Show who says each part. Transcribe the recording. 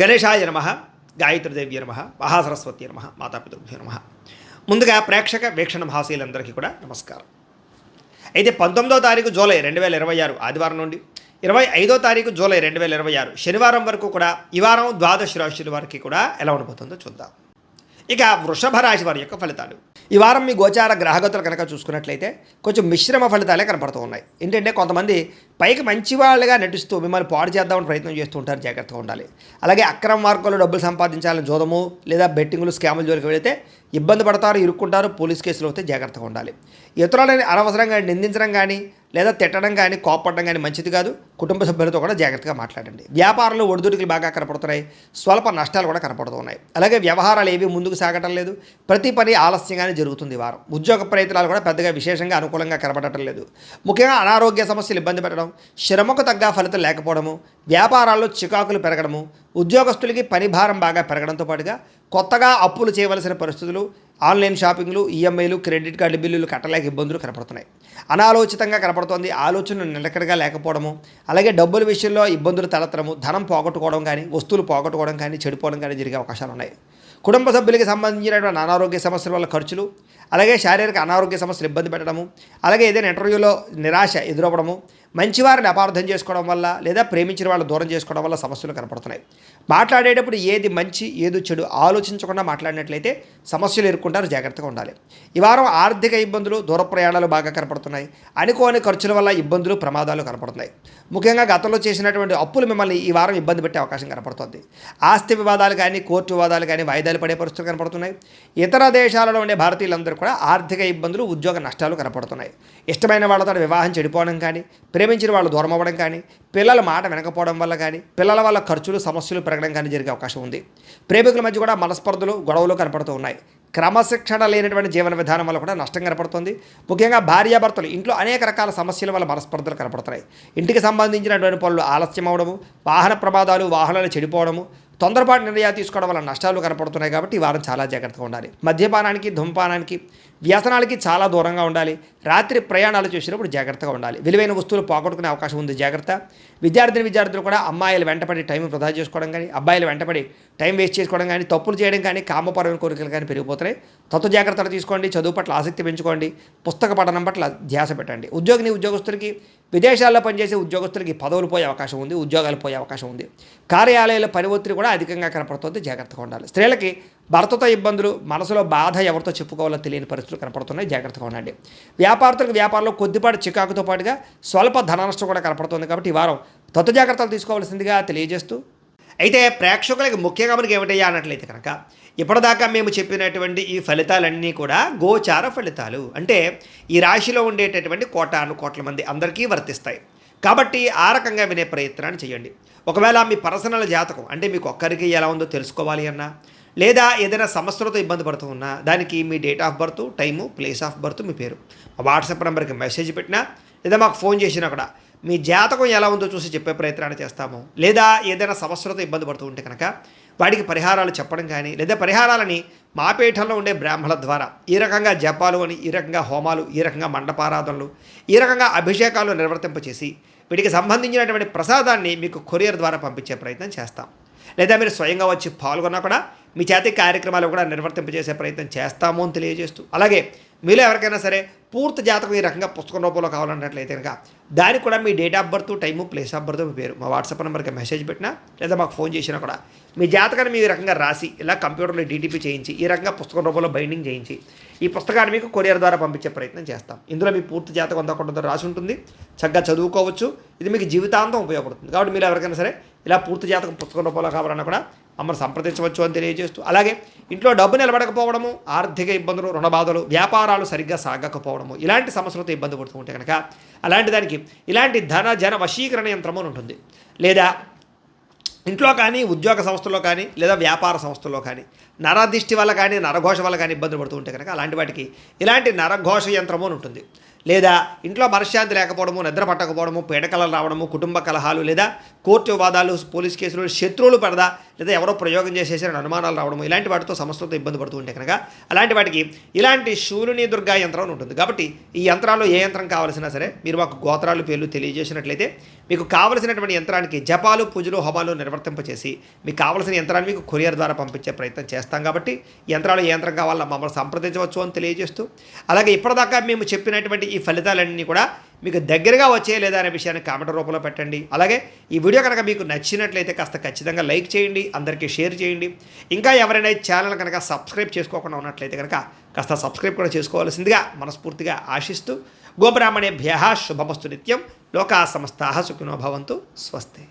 Speaker 1: గణేశాయ నమః, గాయత్రీదేవ్య నమః, మహాసరస్వతి నమః, మాతాపితృభ్యో నమః. ముందుగా ప్రేక్షక వీక్షణ మహాశీలందరికీ కూడా నమస్కారం. అయితే 19వ తారీఖు జూలై 2026 ఆదివారం నుండి 25వ తారీఖు జూలై 2026 శనివారం వరకు కూడా ఈ వారం ద్వాదశ రాశుల వారికి కూడా ఎలా ఉండబోతుందో చూద్దాం. ఇక వృషభ రాశి వారి యొక్క ఫలితాలు. ఈ వారం మీ గోచార గ్రహగతులు కనుక చూసుకున్నట్లయితే కొంచెం మిశ్రమ ఫలితాలే కనపడుతూ ఉన్నాయి. ఏంటంటే కొంతమంది పైకి మంచి వాళ్ళుగా నటిస్తూ మిమ్మల్ని పాడు చేద్దామని ప్రయత్నం చేస్తూ ఉంటారు, జాగ్రత్తగా ఉండాలి. అలాగే అక్రమ మార్గంలో డబ్బులు సంపాదించాలని జోదము లేదా బెట్టింగులు స్కాముల జోలికి వెళితే ఇబ్బంది పడతారు, ఇరుక్కుంటారు, పోలీస్ కేసులు అవుతే జాగ్రత్తగా ఉండాలి. ఇతరులని అనవసరంగా నిందించడం కానీ లేదా తిట్టడం కానీ కోపడడం కానీ మంచిది కాదు. కుటుంబ సభ్యులతో కూడా జాగ్రత్తగా మాట్లాడండి. వ్యాపారంలో ఒడిదుడుకులు బాగా కనపడుతున్నాయి, స్వల్ప నష్టాలు కూడా కనపడుతున్నాయి. అలాగే వ్యవహారాలు ఏవి ముందుకు సాగటం లేదు, ప్రతి పని ఆలస్యంగానే జరుగుతుంది. ఈ వారం ఉద్యోగ ప్రయత్నాలు కూడా పెద్దగా విశేషంగా అనుకూలంగా కనపడటం లేదు. ముఖ్యంగా అనారోగ్య సమస్యలు ఇబ్బంది పెట్టడం, శ్రమకు తగ్గ ఫలితం లేకపోవడము, వ్యాపారాల్లో చికాకులు పెరగడము, ఉద్యోగస్తులకి పని భారం బాగా పెరగడంతో పాటుగా కొత్తగా అప్పులు చేయవలసిన పరిస్థితులు, ఆన్లైన్ షాపింగ్లు, ఈఎంఐలు, క్రెడిట్ కార్డు బిల్లులు కట్టలేక ఇబ్బందులు కనపడుతున్నాయి. అనాలోచితంగా కనపడుతోంది, ఆలోచనలు నిలకడగా లేకపోవడము, అలాగే డబ్బుల విషయంలో ఇబ్బందులు తలెత్తడము, ధనం పోగొట్టుకోవడం కానీ వస్తువులు పోగొట్టుకోవడం కానీ చెడిపోవడం కానీ జరిగే అవకాశాలు ఉన్నాయి. కుటుంబ సభ్యులకి సంబంధించినటువంటి అనారోగ్య సమస్యల వల్ల ఖర్చులు, అలాగే శారీరక అనారోగ్య సమస్యలు ఇబ్బంది పెట్టడము, అలాగే ఏదైనా ఇంటర్వ్యూలో నిరాశ ఎదురవ్వడము, మంచివారిని అపార్థం చేసుకోవడం వల్ల లేదా ప్రేమించిన వాళ్ళు దూరం చేసుకోవడం వల్ల సమస్యలు కనపడుతున్నాయి. మాట్లాడేటప్పుడు ఏది మంచి ఏది చెడు ఆలోచించకుండా మాట్లాడినట్లయితే సమస్యలు ఎదుర్కొంటారు, జాగ్రత్తగా ఉండాలి. ఈ వారం ఆర్థిక ఇబ్బందులు, దూర ప్రయాణాలు బాగా కనపడుతున్నాయి. అనుకోని ఖర్చుల వల్ల ఇబ్బందులు, ప్రమాదాలు కనపడుతున్నాయి. ముఖ్యంగా గతంలో చేసినటువంటి అప్పులు మిమ్మల్ని ఈ వారం ఇబ్బంది పెట్టే అవకాశం కనపడుతుంది. ఆస్తి వివాదాలు కానీ కోర్టు వివాదాలు కానీ వాయిదాలు పడే పరిస్థితులు కనపడుతున్నాయి. ఇతర దేశాలలో ఉండే భారతీయులందరూ కూడా ఆర్థిక ఇబ్బందులు, ఉద్యోగ నష్టాలు కనపడుతున్నాయి. ఇష్టమైన వాళ్ళతో వివాహం చెడిపోవడం కానీ, ప్రేమించిన వాళ్ళు దూరం అవ్వడం కానీ, పిల్లల మాట వినకపోవడం వల్ల కానీ, పిల్లల వల్ల ఖర్చులు, సమస్యలు పెరగడం కానీ జరిగే అవకాశం ఉంది. ప్రేమికుల మధ్య కూడా మనస్పర్ధలు, గొడవలు కనపడుతూ ఉన్నాయి. క్రమశిక్షణ లేనటువంటి జీవన విధానం వల్ల కూడా నష్టం కనపడుతుంది. ముఖ్యంగా భార్యాభర్తలు ఇంట్లో అనేక రకాల సమస్యల వల్ల మనస్పర్ధలు కనపడుతున్నాయి. ఇంటికి సంబంధించినటువంటి పనులు ఆలస్యం అవడము, వాహన ప్రమాదాలు, వాహనాలు చెడిపోవడము, తొందరపాటు నిర్ణయాలు తీసుకోవడం వల్ల నష్టాలు కనపడుతున్నాయి. కాబట్టి ఈ వారం చాలా జాగ్రత్తగా ఉండాలి. మద్యపానానికి, ధూమపానానికి, వ్యసనాలకి చాలా దూరంగా ఉండాలి. రాత్రి ప్రయాణాలు చేసినప్పుడు జాగ్రత్తగా ఉండాలి. విలువైన వస్తువులు పోగొట్టుకునే అవకాశం ఉంది, జాగ్రత్త. విద్యార్థులు కూడా అమ్మాయిలు వెంటపడి టైం వృధా చేసుకోవడం కానీ, అబ్బాయిలు వెంటపడి టైం వేస్ట్ చేసుకోవడం కానీ, తప్పులు చేయడం కానీ, కామపరమైన కోరికలు కానీ పెరిగిపోతున్నాయి. తత్వ జాగ్రత్తలు తీసుకోండి. చదువు పట్ల ఆసక్తి పెంచుకోండి. పుస్తక పఠనం పట్ల ధ్యాస పెట్టండి. ఉద్యోగస్తులకి, విదేశాల్లో పనిచేసే ఉద్యోగస్తులకి పదవులు పోయే అవకాశం ఉంది, ఉద్యోగాలు పోయే అవకాశం ఉంది. కార్యాలయాల పని ఒత్తిడి కూడా అధికంగా కనపడుతుంది, జాగ్రత్తగా ఉండాలి. స్త్రీలకి భర్తతో ఇబ్బందులు, మనసులో బాధ ఎవరితో చెప్పుకోవాలో తెలియని పరిస్థితులు కనపడుతున్నాయి, జాగ్రత్తగా ఉండండి. వ్యాపారులకు వ్యాపారంలో కొద్దిపాటి చికాకుతో పాటుగా స్వల్ప ధన నష్టం కూడా కనపడుతుంది. కాబట్టి ఈ వారం తత్వ జాగ్రత్తలు తీసుకోవాల్సిందిగా తెలియజేస్తూ, అయితే ప్రేక్షకులకి ముఖ్యంగా మనకి ఏమిటయ్యా అన్నట్లయితే కనుక ఇప్పటిదాకా మేము చెప్పినటువంటి ఈ ఫలితాలన్నీ కూడా గోచార ఫలితాలు, అంటే ఈ రాశిలో ఉండేటటువంటి కోట్ల మంది అందరికీ వర్తిస్తాయి. కాబట్టి ఆ రకంగా వినే ప్రయత్నాన్ని చేయండి. ఒకవేళ మీ పర్సనల్ జాతకం అంటే మీకు ఒక్కరికి ఎలా ఉందో తెలుసుకోవాలి అన్నా, లేదా ఏదైనా సమస్యలతో ఇబ్బంది పడుతూ ఉన్నా, దానికి మీ date of birth, time, place of birth, మీ పేరు మా వాట్సాప్ నెంబర్కి మెసేజ్ పెట్టినా లేదా మాకు ఫోన్ చేసినా కూడా మీ జాతకం ఎలా ఉందో చూసి చెప్పే ప్రయత్నాన్ని చేస్తాము. లేదా ఏదైనా సమస్యలతో ఇబ్బంది పడుతూ ఉంటే కనుక వాటికి పరిహారాలు చెప్పడం కానీ, లేదా పరిహారాలని మా పీఠంలో ఉండే బ్రాహ్మణుల ద్వారా ఈ రకంగా జపాలు అని, ఈ రకంగా హోమాలు, ఈ రకంగా మండపారాధనలు, ఈ రకంగా అభిషేకాలు నిర్వర్తింపచేసి వీటికి సంబంధించినటువంటి ప్రసాదాన్ని మీకు కొరియర్ ద్వారా పంపించే ప్రయత్నం చేస్తాం. లేదా మీరు స్వయంగా వచ్చి పాల్గొన్నా కూడా మీ చేతి కార్యక్రమాలు కూడా నిర్వర్తింపజేసే ప్రయత్నం చేస్తాము అని తెలియజేస్తూ, అలాగే మీలో ఎవరికైనా సరే పూర్తి జాతకం ఈ రకంగా పుస్తకం రూపంలో కావాలన్నట్లయితే కనుక దానికి కూడా మీ date of birth, time, place of birth, మీ పేరు మా వాట్సాప్ నెంబర్కి మెసేజ్ పెట్టినా లేదా మాకు ఫోన్ చేసినా కూడా మీ జాతకాన్ని మీ రకంగా రాసి ఇలా కంప్యూటర్లో డీటీపీ చేయించి ఈ రకంగా పుస్తకం రూపంలో బైండింగ్ చేయించి ఈ పుస్తకాన్ని మీకు కొరియర్ ద్వారా పంపించే ప్రయత్నం చేస్తాం. ఇందులో మీ పూర్తి జాతకం అంతా కూడా రాసి ఉంటుంది, చక్కగా చదువుకోవచ్చు. ఇది మీకు జీవితాంతం ఉపయోగపడుతుంది. కాబట్టి మీరు ఎవరికైనా సరే ఇలా పూర్తి జాతకం పుస్తకం రూపంలో కావాలన్నా కూడా మమ్మల్ని సంప్రదించవచ్చు అని తెలియజేస్తూ, అలాగే ఇంట్లో డబ్బు నిలబడకపోవడము, ఆర్థిక ఇబ్బందులు, రుణబాధలు, వ్యాపారాలు సరిగ్గా సాగకపోవడము, ఇలాంటి సమస్యలతో ఇబ్బంది పడుతూ ఉంటే కనుక అలాంటి దానికి ఇలాంటి జన వశీకరణ యంత్రము ఉంటుంది. లేదా ఇంట్లో కానీ, ఉద్యోగ సంస్థల్లో కానీ, లేదా వ్యాపార సంస్థల్లో కానీ నరదిష్టి వల్ల కానీ, నరఘోష వల్ల కానీ ఇబ్బందులు పడుతూ ఉంటే కనుక అలాంటి వాటికి ఇలాంటి నరఘోష యంత్రము అని ఉంటుంది. లేదా ఇంట్లో మనశ్శాంతి లేకపోవడము, నిద్ర పట్టకపోవడము, పీడకలలు రావడము, కుటుంబ కలహాలు, లేదా కోర్టు వివాదాలు, పోలీస్ కేసులు, శత్రువులు పడదా, లేదా ఎవరో ప్రయోగం చేసేసారని అనుమానాలు రావడము, ఇలాంటి వాటితో సమస్యలతో ఇబ్బంది పడుతూ ఉంటే కనుక అలాంటి వాటికి ఇలాంటి శూలిని దుర్గా యంత్రం అని ఉంటుంది. కాబట్టి ఈ యంత్రాల్లో ఏ యంత్రం కావాల్సినా సరే మీరు మాకు గోత్రాలు పేర్లు తెలియజేసినట్లయితే మీకు కావలసినటువంటి యంత్రానికి జపాలు, పూజలు, హోమాలు నిర్వర్తింపచేసి మీకు కావలసిన యంత్రాన్ని మీకు కొరియర్ ద్వారా పంపించే ప్రయత్నం చేస్తాం. కాబట్టి ఈ యంత్రాలు ఏ యంత్రం కావాలో మమ్మల్ని సంప్రదించవచ్చు అని తెలియజేస్తూ, అలాగే ఇప్పటిదాకా మేము చెప్పినటువంటి ఈ ఫలితాలన్నీ కూడా మీకు దగ్గరగా వచ్చే లేదా అనే విషయాన్ని కామెంట్ రూపంలో పెట్టండి. అలాగే ఈ వీడియో కనుక మీకు నచ్చినట్లయితే కాస్త ఖచ్చితంగా లైక్ చేయండి, అందరికీ షేర్ చేయండి. ఇంకా ఎవరైనా ఈ ఛానల్ కనుక సబ్స్క్రైబ్ చేసుకోకుండా ఉన్నట్లయితే కనుక కాస్త సబ్స్క్రైబ్ కూడా చేసుకోవాల్సిందిగా మనస్ఫూర్తిగా ఆశిస్తూ, గోబ్రాహ్మణేభ్యః శుభమస్తు నిత్యం, లోకా సమస్తాః సుఖినో భవంతు, స్వస్తి.